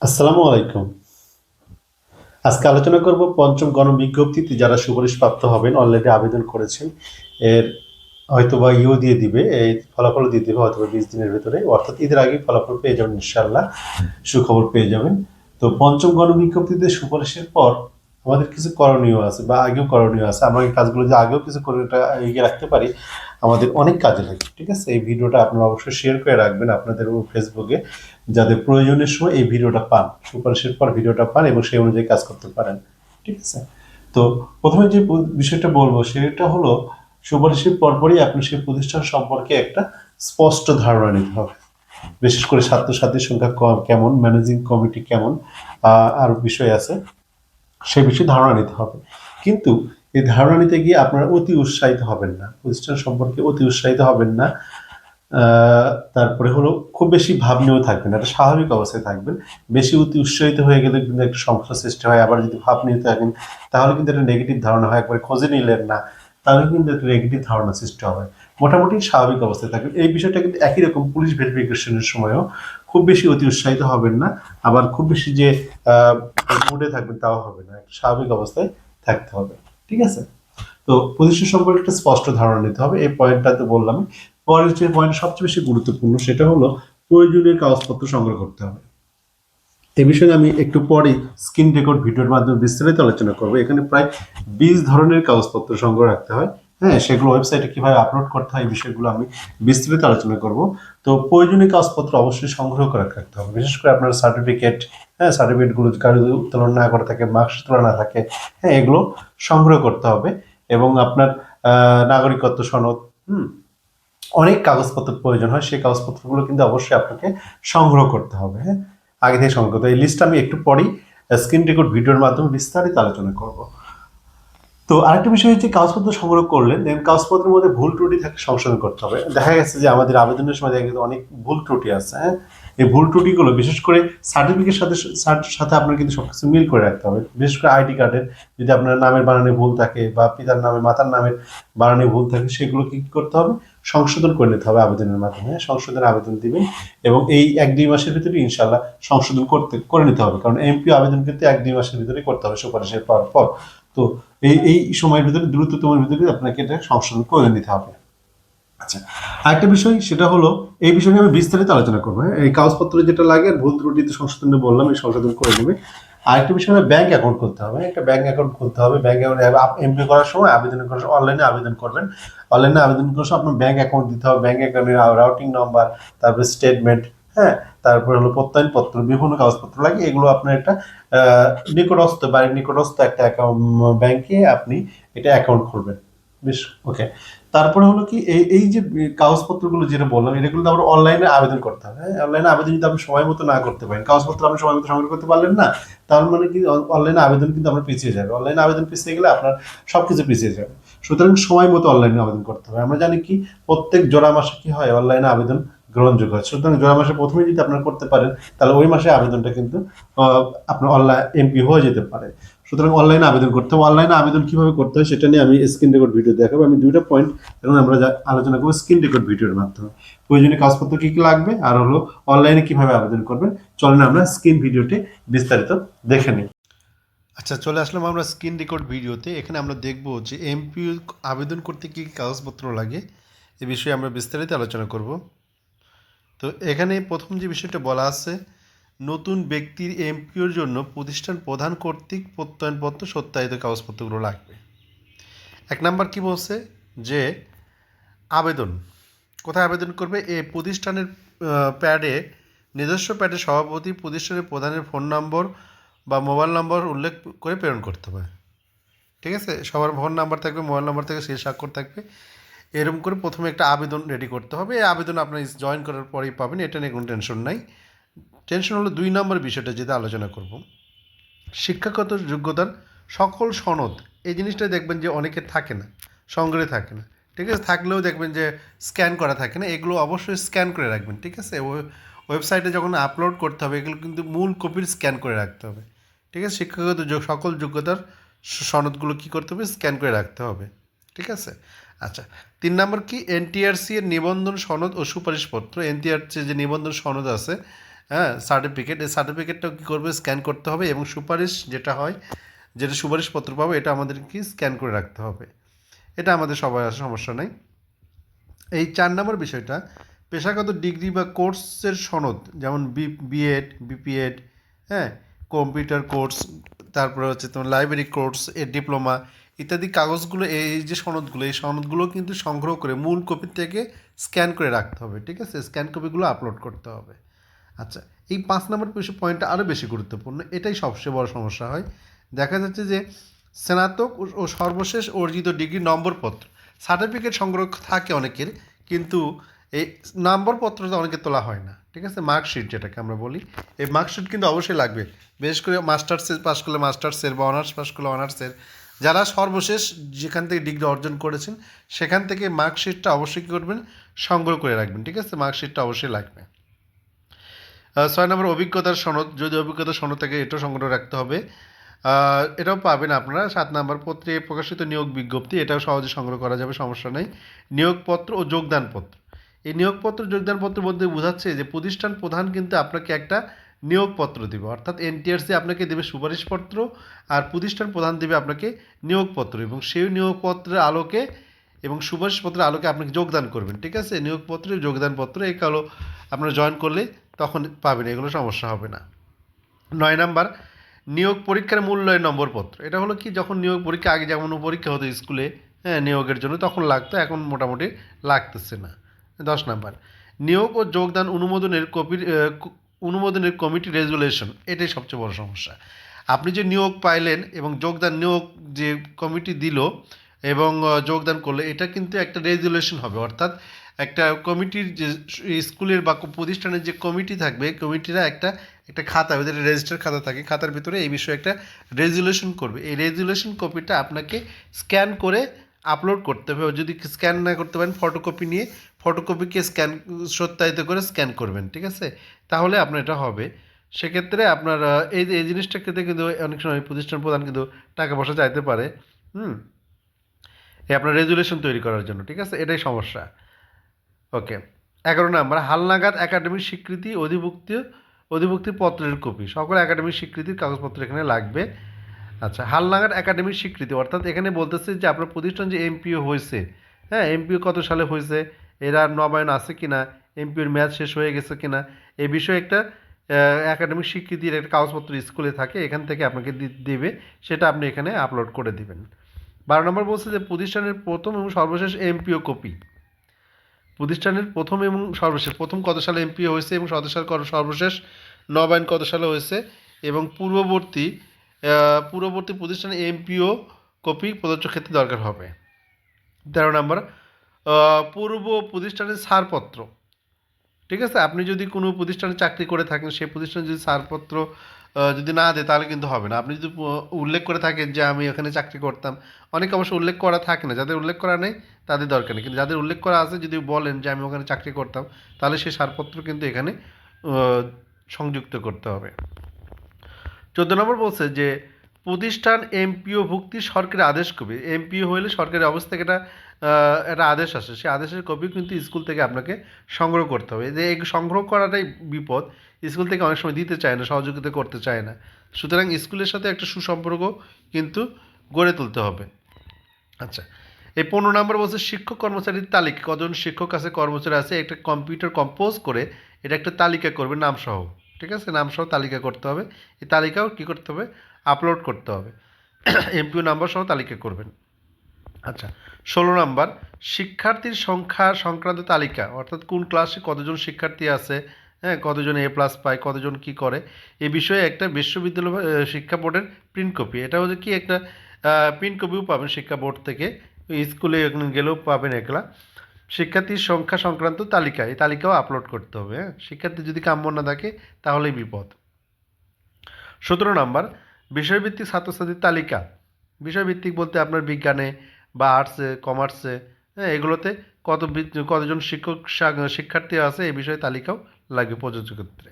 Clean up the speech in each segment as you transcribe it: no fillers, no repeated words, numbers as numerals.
আসসালামু আলাইকুম। আজকে আলোচনা করব পঞ্চম গণবিজ্ঞপ্তিতে যারা সুপারিশপ্রাপ্ত হবেন, অলরেডি আবেদন করেছেন। এর হয়তোবা দিয়ে দিবে, এই ফলাফলও দিয়ে দিবে হয়তোবা 20 দিনের ভেতরে, অর্থাৎ ঈদের আগেই ফলাফল পেয়ে যাবেন ইনশাআল্লাহ, সুখবর পেয়ে যাবেন। তো পঞ্চম গণবিজ্ঞপ্তিতে সুপারিশের পর আমাদের কিছু করণীয় আছে বা আগেও করণীয় আছে। আমরা এই কাজগুলো যে আগেও কিছু করে এটা এগিয়ে রাখতে পারি, আমাদের অনেক কাজে লাগে। ঠিক আছে? এই ভিডিওটা আপনারা অবশ্যই শেয়ার করে রাখবেন আপনাদের ফেসবুকে, যাতে প্রয়োজনের সময় এই ভিডিওটা পান, সুপারিশের পর ভিডিওটা পান এবং সেই অনুযায়ী কাজ করতে পারেন। ঠিক আছে? তো প্রথমে যে বিষয়টা বলবো সেটা হলো, সুপারিশের পরপরই আপনি সেই প্রতিষ্ঠান সম্পর্কে একটা স্পষ্ট ধারণা নিতে হবে। বিশেষ করে ছাত্রছাত্রীর সংখ্যা কেমন, ম্যানেজিং কমিটি কেমন, আরো বিষয় আছে, সে বিষয়ে ধারণা নিতে হবে। কিন্তু এই ধারণা নিতে গিয়ে আপনারা অতি উৎসাহিত হবেন না, প্রতিষ্ঠান সম্পর্কে অতি উৎসাহিত হবেন না। তারপরে হলো খুব বেশি ভাব নিয়েও থাকবেন, একটা স্বাভাবিক অবস্থায় থাকবেন। বেশি অতি উৎসাহিত হয়ে গেলে কিন্তু একটা সমস্যার সৃষ্টি হয়। আবার যদি ভাব নিয়ে থাকেন তাহলে কিন্তু একটা নেগেটিভ ধারণা হয়, একবার খোঁজে নিলেন না তাহলে কিন্তু একটা নেগেটিভ ধারণা সৃষ্টি হবে। মোটামুটি স্বাভাবিক অবস্থায় থাকবেন। এই বিষয়টা কিন্তু একই রকম পুলিশ ভেরিফিকেশনের সময়ও খুব বেশি অতি উৎসাহিত হবেন না, আবার খুব বেশি যে মুডে থাকবেন তাও হবে না, একটা স্বাভাবিক অবস্থায় থাকতে হবে। ঠিক আছে? তো প্রতিষ্ঠান সম্পর্কে একটা স্পষ্ট ধারণা নিতে হবে, এই পয়েন্টটা তো বললাম। পরের যে পয়েন্ট সবচেয়ে বেশি গুরুত্বপূর্ণ সেটা হলো প্রয়োজনীয় কাগজপত্র সংগ্রহ করতে হবে। এই বিষয়ে আমি একটু পরে স্ক্রিন রেকর্ড ভিডিওর মাধ্যমে বিস্তারিত আলোচনা করব। এখানে প্রায় 20 ধরনের কাগজপত্র সংগ্রহ রাখতে হয়। হ্যাঁ, সেগুলো ওয়েবসাইটে কিভাবে আপলোড করতে হয় এই বিষয়গুলো আমি বিস্তারিত আলোচনা করব। তো প্রয়োজনীয় কাগজপত্র অবশ্যই সংগ্রহ করে রাখতে হবে, বিশেষ করে আপনার সার্টিফিকেট, হ্যাঁ সার্টিফিকেটগুলো কারো যদি উত্তোলন না করে থাকে, মার্কশিট তোলা না থাকে, হ্যাঁ এগুলো সংগ্রহ করতে হবে। এবং আপনার নাগরিকত্ব সনদ, অনেক কাগজপত্র প্রয়োজন হয়, সেই কাগজপত্রগুলো কিন্তু অবশ্যই আপনাকে সংগ্রহ করতে হবে। হ্যাঁ, আগে থেকে সংগ্রহ করতে, এই লিস্ট আমি একটু পরেই স্ক্রিন রেকর্ড ভিডিওর মাধ্যমে বিস্তারিত আলোচনা করব। তো আরেকটা বিষয় হচ্ছে, কাগজপত্র সংগ্রহ করলেন, দেন কাগজপত্রের মধ্যে ভুল ত্রুটি থাকে সংশোধন করতে হবে। দেখা গেছে যে আমাদের আবেদনের সময় দেখা গেছে অনেক ভুল ত্রুটি আছে। হ্যাঁ, এই ভুল ত্রুটিগুলো বিশেষ করে সার্টিফিকেট সাথে সাথে আপনার কিন্তু সবকিছু মিল করে রাখতে হবে। বিশেষ করে আইডি কার্ডের যদি আপনার নামের বানানে ভুল থাকে বা পিতার নামে মাতার নামের বানানে ভুল থাকে, সেগুলো কি করতে হবে, সংশোধন করে নিতে হবে আবেদনের মাধ্যমে। সংশোধন আবেদন দিবেন এবং এই 1-2 মাসের ভিতরে ইনশাল্লাহ সংশোধন করে নিতে হবে, কারণ এমপি আবেদন কিন্তু 1-2 মাসের ভিতরে করতে হবে সুপারিশের পর। তো এই সময়ের ভিতরে, দ্রুততমের ভিতরে আপনাকে এটা সংশোধন করে নিতে হবে। আচ্ছা, আরেকটা বিষয় সেটা হলো, এই বিষয় নিয়ে আমি বিস্তারিত আলোচনা করবো। হ্যাঁ, এই কাগজপত্র যেটা লাগে ভুল ত্রুটিতে সংশোধন বললাম, এই সংশোধন করে নেবে। আরেকটা বিষয় হলো ব্যাংক অ্যাকাউন্ট খুলতে হবে। একটা ব্যাংক অ্যাকাউন্ট খুলতে হবে। ব্যাংক অ্যাকাউন্ট এমপি করার সময়, আবেদন করার সময় অনলাইনে আবেদন করবেন। অনলাইনে আবেদন করার সময় আপনার ব্যাংক অ্যাকাউন্ট দিতে হবে, ব্যাংক অ্যাকাউন্টের রাউটিং নাম্বার, তারপরে স্টেটমেন্ট, হ্যাঁ, তারপরে হলো প্রত্যয়নপত্র, বিভিন্ন কাগজপত্র লাগে। এগুলো আপনার একটা নিকটস্থ, বাড়ির নিকটস্থ একটা অ্যাকাউন্ট ব্যাংকে আপনি এটা অ্যাকাউন্ট খুলবেন। বেশ, ওকে। তারপরে হলো কি, এই যে কাগজপত্রগুলো যেটা বললাম, এটা কিন্তু আমরা অনলাইনে আবেদন করতে হবে। হ্যাঁ, অনলাইনে আবেদন যদি আপনি সময় মতো না করতে পারেন, কাগজপত্র আপনি সময় মতো সংগ্রহ করতে পারলেন না, তার মানে কি অনলাইনে আবেদন কিন্তু আমরা পিছিয়ে যাবে। অনলাইনে আবেদন পিছিয়ে গেলে আপনার সবকিছু পিছিয়ে যাবে। সুতরাং সময় মতো অনলাইনে আবেদন করতে হবে। আমরা জানি কি, প্রত্যেক জোড়া মাসে কি হয়, অনলাইনে আবেদন গ্রহণযোগ্য হয়। সুতরাং জোড়া মাসে প্রথমে যদি আপনারা করতে পারেন, তাহলে ওই মাসে আবেদনটা কিন্তু আপনার অনলাইন এমপি হয়ে যেতে পারে। সুতরাং অনলাইনে আবেদন করতে হবে। অনলাইনে আবেদন কিভাবে করতে হয় সেটা নিয়ে আমি স্ক্রিন রেকর্ড ভিডিও দেখাবো। আমি 2টা পয়েন্ট এখন আমরা আলোচনা করবো স্ক্রিন রেকর্ড ভিডিওর মাধ্যমে। প্রয়োজনীয় কাগজপত্র কি কি লাগবে আর হলো অনলাইনে কিভাবে আবেদন করবেন, চলেন আমরা স্ক্রিন ভিডিওটি বিস্তারিত দেখে নিই। আচ্ছা, চলে আসলাম আমরা স্ক্রিন রেকর্ড ভিডিওতে। এখানে আমরা দেখব যে এমপি আবেদন করতে কি কি কাগজপত্র লাগে, এ বিষয়ে আমরা বিস্তারিত আলোচনা করব। তো এখানে প্রথম যে বিষয়টা বলা আছে, নতুন ব্যক্তির এমপিওর জন্য প্রতিষ্ঠান প্রধান কর্তৃক প্রত্যয়নপত্র সত্যায়িত কাগজপত্রগুলো লাগবে। 1 নাম্বার কি বলছে, যে আবেদন কোথায় আবেদন করবে, এই প্রতিষ্ঠানের প্যাডে, নিজস্ব প্যাডে সভাপতি, প্রতিষ্ঠানের প্রধানের ফোন নম্বর বা মোবাইল নম্বর উল্লেখ করে প্রেরণ করতে হবে। ঠিক আছে, সবার ফোন নাম্বার থাকবে, মোবাইল নাম্বার থেকে শেষ স্বাক্ষর থাকবে। এরকম করে প্রথমে একটা আবেদন রেডি করতে হবে। এই আবেদন আপনি জয়েন করার পরেই পাবেন, এটা নিয়ে কোনো টেনশন নাই। টেনশন হলো 2 নম্বর বিষয়টা যেটা আলোচনা করব, শিক্ষাগত যোগ্যতার সকল সনদ। এই জিনিসটা দেখবেন যে অনেকে থাকে না, সংগ্রহে থাকে না। ঠিক আছে, থাকলেও দেখবেন যে স্ক্যান করা থাকে না। এগুলো অবশ্যই স্ক্যান করে রাখবেন। ঠিক আছে, ওয়েবসাইটে যখন আপলোড করতে হবে এগুলো কিন্তু মূল কপির স্ক্যান করে রাখতে হবে। ঠিক আছে, শিক্ষাগত সকল যোগ্যতার সনদগুলো কী করতে হবে, স্ক্যান করে রাখতে হবে। ঠিক আছে। আচ্ছা, 3 নম্বর কি, এনটিআরসি এর নিবন্ধন সনদ ও সুপারিশপত্র। এনটিআরসি যে নিবন্ধন সনদ আছে, হ্যাঁ সার্টিফিকেট, এই সার্টিফিকেটটাও কী করবে, স্ক্যান করতে হবে এবং সুপারিশ যেটা হয়, যেটা সুপারিশপত্র পাবো এটা আমাদের কি স্ক্যান করে রাখতে হবে। এটা আমাদের সবার সমস্যা নেই। এই 4 নম্বর বিষয়টা, পেশাগত ডিগ্রি বা কোর্সের সনদ, যেমন বিএড, বিপিএড, হ্যাঁ, কম্পিউটার কোর্স, তারপরে হচ্ছে তোমার লাইব্রেরি কোর্স এর ডিপ্লোমা ইত্যাদি কাগজগুলো, এই যে সনদগুলো, এই সনদগুলো কিন্তু সংগ্রহ করে মূল কপি থেকে স্ক্যান করে রাখতে হবে, ঠিক আছে? স্ক্যান কপিগুলো আপলোড করতে হবে। আচ্ছা, এই 5 নম্বর পয়েন্টটা আরও বেশি গুরুত্বপূর্ণ, এটাই সবচেয়ে বড় সমস্যা হয়। দেখা যাচ্ছে যে স্নাতক ও সর্বশেষ অর্জিত ডিগ্রি নম্বরপত্র, সার্টিফিকেট সংগ্রহ থাকে অনেকের, কিন্তু এই নম্বরপত্রটা অনেকে তোলা হয় না, ঠিক আছে? মার্কশিট যেটাকে আমরা বলি, এই মার্কশিট কিন্তু অবশ্যই লাগবে, বিশেষ করে মাস্টার্সের পাশ করলে মাস্টার্সের বা অনার্স পাশ করলে অনার্সের, যারা সর্বশেষ যেখান থেকে ডিগ্রি অর্জন করেছেন সেখান থেকে মার্কশিটটা অবশ্যই কী করবেন, সংগ্রহ করে রাখবেন, ঠিক আছে? মার্কশিটটা অবশ্যই লাগবে। 6 নম্বর অভিজ্ঞতার সনদ, যদি অভিজ্ঞতার সনদ থাকে এটাও সংগ্রহ রাখতে হবে। এটাও পাবেন আপনারা। 7 নম্বর পত্রিকায় প্রকাশিত নিয়োগ বিজ্ঞপ্তি, এটাও সহজে সংগ্রহ করা যাবে, সমস্যা নেই। নিয়োগপত্র ও যোগদানপত্র, এই নিয়োগপত্র যোগদানপত্র বলতে বোঝাচ্ছে যে প্রতিষ্ঠান প্রধান কিন্তু আপনাকে একটা নিয়োগপত্র দেবে, অর্থাৎ এনটিআরসি আপনাকে দেবে সুপারিশপত্র, আর প্রতিষ্ঠান প্রধান দেবে আপনাকে নিয়োগপত্র, এবং সেই নিয়োগপত্রের আলোকে এবং সুপারিশপত্রের আলোকে আপনাকে যোগদান করবেন, ঠিক আছে? নিয়োগপত্র, যোগদানপত্র এই কালো আপনারা জয়েন করলে তখন পাবেন, এগুলো সমস্যা হবে না। 9 নাম্বার নিয়োগ পরীক্ষার মূল্যায়ন নম্বরপত্র, এটা হলো কি, যখন নিয়োগ পরীক্ষা, আগে যেমন পরীক্ষা হতো স্কুলে, হ্যাঁ, নিয়োগের জন্য তখন লাগতো, এখন মোটামুটি লাগতেছে না। 10 নাম্বার নিয়োগ ও যোগদান অনুমোদনের কমিটি রেজুলেশন, এটাই সবচেয়ে বড় সমস্যা। আপনি যে নিয়োগ পাইলেন এবং নিয়োগ যে কমিটি দিল এবং যোগদান করলে, এটা কিন্তু একটা রেজুলেশন হবে, অর্থাৎ একটা কমিটির যে স্কুলের বা প্রতিষ্ঠানের যে কমিটি থাকবে, কমিটিরা একটা একটা খাতা, ওদের রেজিস্টার খাতা থাকে, খাতার ভিতরে এই বিষয়ে একটা রেজুলেশন করবে, এই রেজুলেশন কপিটা আপনাকে স্ক্যান করে আপলোড করতে হবে। যদি স্ক্যান না করতে পারেন, ফটোকপি নিয়ে ফটোকপিকে সত্যায়িত করে স্ক্যান করবেন, ঠিক আছে? তাহলে আপনার এটা হবে। সেক্ষেত্রে আপনার এই জিনিসটার ক্ষেত্রে কিন্তু অনেক সময় প্রতিষ্ঠান প্রধান কিন্তু টাকা পয়সা চাইতে পারে, হুম, এই আপনার রেজুলেশন তৈরি করার জন্য, ঠিক আছে? এটাই সমস্যা। ওকে। 11 নাম্বার হালনাগাদ একাডেমিক স্বীকৃতি অধিভুক্তি পত্রের কপি, সকল একাডেমিক স্বীকৃতির কাগজপত্র এখানে লাগবে। আচ্ছা, হালনাগাদ একাডেমিক স্বীকৃতি, অর্থাৎ এখানে বলতেছে যে আপনার প্রতিষ্ঠান যে এমপিও হয়েছে, হ্যাঁ, এমপিও কত সালে হয়েছে, এরা নবায়ন আছে কিনা, এমপিওর মেয়াদ শেষ হয়ে গেছে কিনা, এই বিষয়ে একটা একাডেমিক স্বীকৃতির একটা কাগজপত্র স্কুলে থাকে, এখান থেকে আপনাকে দেবে, সেটা আপনি এখানে আপলোড করে দিবেন। 12 নম্বর বলছে যে প্রতিষ্ঠানের প্রথম এবং সর্বশেষ এমপিও কপি, প্রতিষ্ঠানের প্রথম এবং সর্বশেষ, প্রথম কত সালে এমপিও হয়েছে এবং সর্বশেষ নবায়ন কত সালে হয়েছে, এবং পূর্ববর্তী প্রতিষ্ঠানে এমপিও কপি প্রযোজ্য ক্ষেত্রে দরকার হবে। 13 নম্বর পূর্ব প্রতিষ্ঠানের ছাড়পত্র, ঠিক আছে? আপনি যদি কোনো প্রতিষ্ঠানে চাকরি করে থাকেন, সেই প্রতিষ্ঠানে যদি ছাড়পত্র যদি না দেয় তাহলে কিন্তু হবে না। আপনি যদি উল্লেখ করে থাকেন যে আমি এখানে চাকরি করতাম, অনেকে অবশ্য উল্লেখ করা থাকে না, যাদের উল্লেখ করা নেই তাদের দরকার নেই, কিন্তু যাদের উল্লেখ করা আছে যদি বলেন যে আমি ওখানে চাকরি করতাম, তাহলে সেই ছাড়পত্র কিন্তু এখানে সংযুক্ত করতে হবে। 14 নম্বর বলছে যে প্রতিষ্ঠান এমপিও ভুক্তি সরকারি আদেশ কপি, এমপিও হইলে সরকারি অবস্থা থেকে একটা আদেশ আসে, সেই আদেশের কপি কিন্তু স্কুল থেকে আপনাকে সংগ্রহ করতে হবে। যে এই সংগ্রহ করাটাই বিপদ, স্কুল থেকে অনেক সময় দিতে চায় না, সহযোগিতা করতে চায় না, সুতরাং স্কুলের সাথে একটা সুসম্পর্ক কিন্তু গড়ে তুলতে হবে। আচ্ছা, এই 15 নম্বর বলছে শিক্ষক কর্মচারীর তালিকা, কজন শিক্ষক আছে, কর্মচারী আছে, একটা কম্পিউটার কম্পোজ করে এটা একটা তালিকা করবে নামসহ, ঠিক আছে? নামসহ তালিকা করতে হবে, এই তালিকাও কী করতে হবে, আপলোড করতে হবে, এমপিও নাম্বার সহ তালিকা করবেন। আচ্ছা, 16 নাম্বার শিক্ষার্থীর সংখ্যা সংক্রান্ত তালিকা, অর্থাৎ কোন ক্লাসে কতজন শিক্ষার্থী আছে, হ্যাঁ, কতজন এ+ পায়, কতজন কি করে, এই বিষয়ে একটা বিশ্ববিদ্যালয় শিক্ষা বোর্ডের প্রিন্ট কপি, এটা হচ্ছে কি একটা প্রিন্ট কপিও পাবেন শিক্ষা বোর্ড থেকে, স্কুলে গেলেও পাবেন একলা। শিক্ষার্থীর সংখ্যা সংক্রান্ত তালিকা, এই তালিকাও আপলোড করতে হবে, হ্যাঁ, শিক্ষার্থী যদি কাম্য না থাকে তাহলেই বিপদ। 17 নাম্বার বিষয়ভিত্তিক ছাত্রছাত্রীর তালিকা, বিষয়ভিত্তিক বলতে আপনার বিজ্ঞানে বা আর্টসে, কমার্সে, হ্যাঁ, এগুলোতে কতজন শিক্ষার্থী আছে এই বিষয়ে তালিকাও লাগবে প্রযোজ্য ক্ষেত্রে।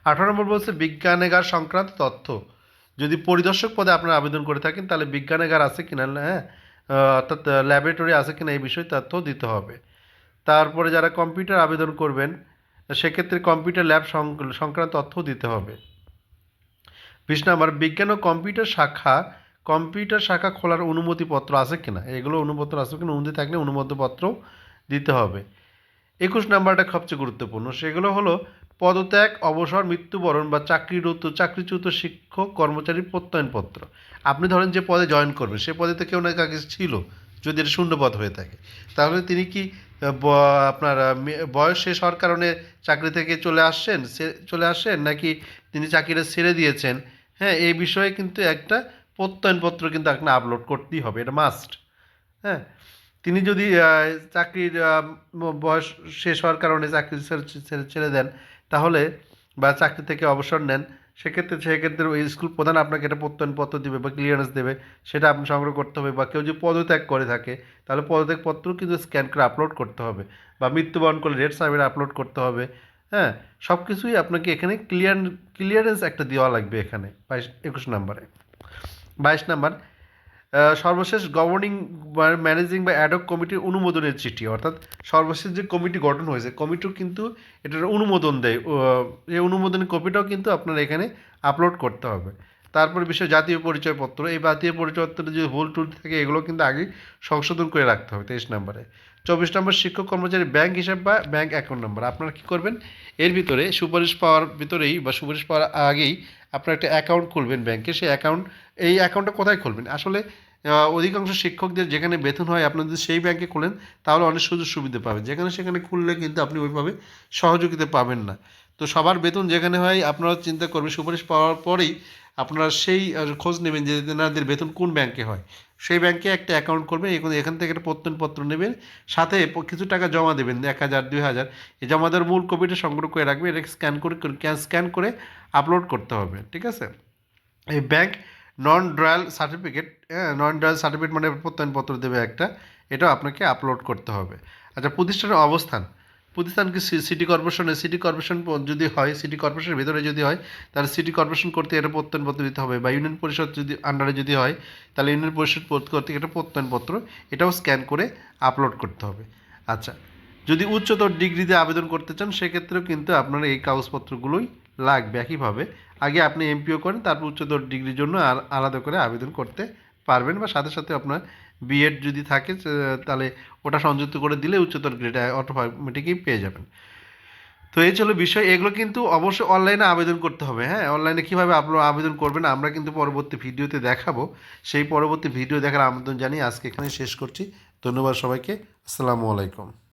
18 নম্বর বলছে বিজ্ঞানাগার সংক্রান্ত তথ্য, যদি পরিদর্শক পদে আপনারা আবেদন করে থাকেন তাহলে বিজ্ঞানাগার আছে কিনা, হ্যাঁ, অর্থাৎ ল্যাবরেটরি আছে কিনা এই বিষয়ে তথ্য দিতে হবে। তারপরে যারা কম্পিউটার আবেদন করবেন, সেক্ষেত্রে কম্পিউটার ল্যাব সংক্রান্ত তথ্যও দিতে হবে। 20 নাম্বার বিজ্ঞান ও কম্পিউটার শাখা খোলার অনুমতিপত্র আছে কিনা, এগুলো অনুমতি আছে কিনা, অনুমতি থাকলে অনুমতিপত্র দিতে হবে। 21 নাম্বারটা সবচেয়ে গুরুত্বপূর্ণ, সেগুলো হলো পদত্যাগ, অবসর, মৃত্যুবরণ বা চাকরিচ্যুত শিক্ষক কর্মচারীর প্রত্যয়নপত্র। আপনি ধরেন যে পদে জয়েন করবেন সে পদে তো কেউ না কাকে ছিল, যদি এটা শূন্য পদ হয়ে থাকে, তাহলে তিনি কি আপনার বয়স শেষ হওয়ার কারণে চাকরি থেকে চলে আসছেন নাকি তিনি চাকরিটা ছেড়ে দিয়েছেন, হ্যাঁ, এই বিষয়ে কিন্তু একটা প্রত্যয়নপত্র কিন্তু আপনাকে আপলোড করতেই হবে, এটা মাস্ট। হ্যাঁ, তিনি যদি চাকরির বয়স শেষ হওয়ার কারণে চাকরি ছেড়ে দেন, তাহলে বা চাকরি থেকে অবসর নেন, সেক্ষেত্রে ওই স্কুল প্রধান আপনাকে একটা প্রত্যয়নপত্র দেবে বা ক্লিয়ারেন্স দেবে, সেটা আপনি সংগ্রহ করতে হবে। বা কেউ যদি পদত্যাগ করে থাকে তাহলে পদত্যাগপত্র কিন্তু স্ক্যান করে আপলোড করতে হবে, বা মৃত্যুবরণ করলে ডেথ সার্টিফিকেট আপলোড করতে হবে। হ্যাঁ, সব কিছুই আপনাকে এখানে ক্লিয়ারেন্স একটা দেওয়া লাগবে এখানে 21 নাম্বারে। 22 নাম্বার সর্বশেষ গভর্নিং ম্যানেজিং বা অ্যাডহক কমিটির অনুমোদনের চিঠি, অর্থাৎ সর্বশেষ যে কমিটি গঠন হয়েছে কমিটিও কিন্তু এটার অনুমোদন দেয়, এই অনুমোদনের কপিটাও কিন্তু আপনার এখানে আপলোড করতে হবে। তারপরে বিষয় জাতীয় পরিচয়পত্র, এই জাতীয় পরিচয়পত্রে যদি ভুল টুল থাকে এগুলো কিন্তু আগে সংশোধন করে রাখতে হবে 23 নম্বরে। 24 নম্বর শিক্ষক কর্মচারী ব্যাংক হিসাব বা ব্যাংক অ্যাকাউন্ট নম্বর, আপনারা কী করবেন, এর ভিতরে সুপারিশ পাওয়ার ভিতরেই বা সুপারিশ পাওয়ার আগেই আপনার একটা অ্যাকাউন্ট খুলবেন ব্যাংকে। সেই এই অ্যাকাউন্টটা কোথায় খুলবেন, আসলে অধিকাংশ শিক্ষকদের যেখানে বেতন হয় আপনারা যদি সেই ব্যাংকে খোলেন তাহলে অনেক সুযোগ সুবিধা পাবেন, যেখানে সেখানে খুললে কিন্তু আপনি ওইভাবে সহযোগিতা পাবেন না। তো সবার বেতন যেখানে হয় আপনারা চিন্তা করবেন সুপারিশ পাওয়ার পরেই আপনারা সেই খোঁজ নেবেন যে তেনাদের বেতন কোন ব্যাংকে হয়, সেই ব্যাংকে একটা অ্যাকাউন্ট করবেন, এখান থেকে একটা প্রত্যয়নপত্র নেবেন, সাথে কিছু টাকা জমা দেবেন 1000 2000, এই জমা দেওয়ার মূল কপিটা সংগ্রহ করে রাখবেন, এটাকে স্ক্যান করে আপলোড করতে হবে, ঠিক আছে। এই ব্যাংক নন ড্রায়াল সার্টিফিকেট মানে প্রত্যয়নপত্র দেবে একটা, এটাও আপনাকে আপলোড করতে হবে। আচ্ছা, প্রতিষ্ঠানের অবস্থান, প্রতিষ্ঠান কি সিটি কর্পোরেশন যদি হয়, সিটি কর্পোরেশনের ভেতরে যদি হয় তাহলে সিটি কর্পোরেশন করতে এটা প্রত্যয়নপত্র দিতে হবে, বা ইউনিয়ন পরিষদ যদি আন্ডারে যদি হয় তাহলে ইউনিয়ন পরিষদ কর্তৃক এটা প্রত্যয়নপত্র, এটাও স্ক্যান করে আপলোড করতে হবে। আচ্ছা, যদি উচ্চতর ডিগ্রিতে আবেদন করতে চান সেক্ষেত্রেও কিন্তু আপনার এই কাগজপত্রগুলোই লাগবে একইভাবে। আগে আপনি এমপিও করেন, তারপর উচ্চতর ডিগ্রির জন্য আলাদা করে আবেদন করতে পারবেন, বা সাথে সাথে আপনার বিএড যদি থাকে তাহলে ওটা সংযুক্ত করে দিলে উচ্চতর গ্রেড অটোমেটিকই পেয়ে যাবেন। তো এই ছিল বিষয়, এগুলো কিন্তু অবশ্যই অনলাইনে আবেদন করতে হবে। হ্যাঁ, অনলাইনে কীভাবে আপনারা আবেদন করবেন আমরা কিন্তু পরবর্তী ভিডিওতে দেখাবো, সেই পরবর্তী ভিডিও দেখার আমন্ত্রণ জানিয়ে আজকে এখানে শেষ করছি। ধন্যবাদ সবাইকে, আসসালামু আলাইকুম।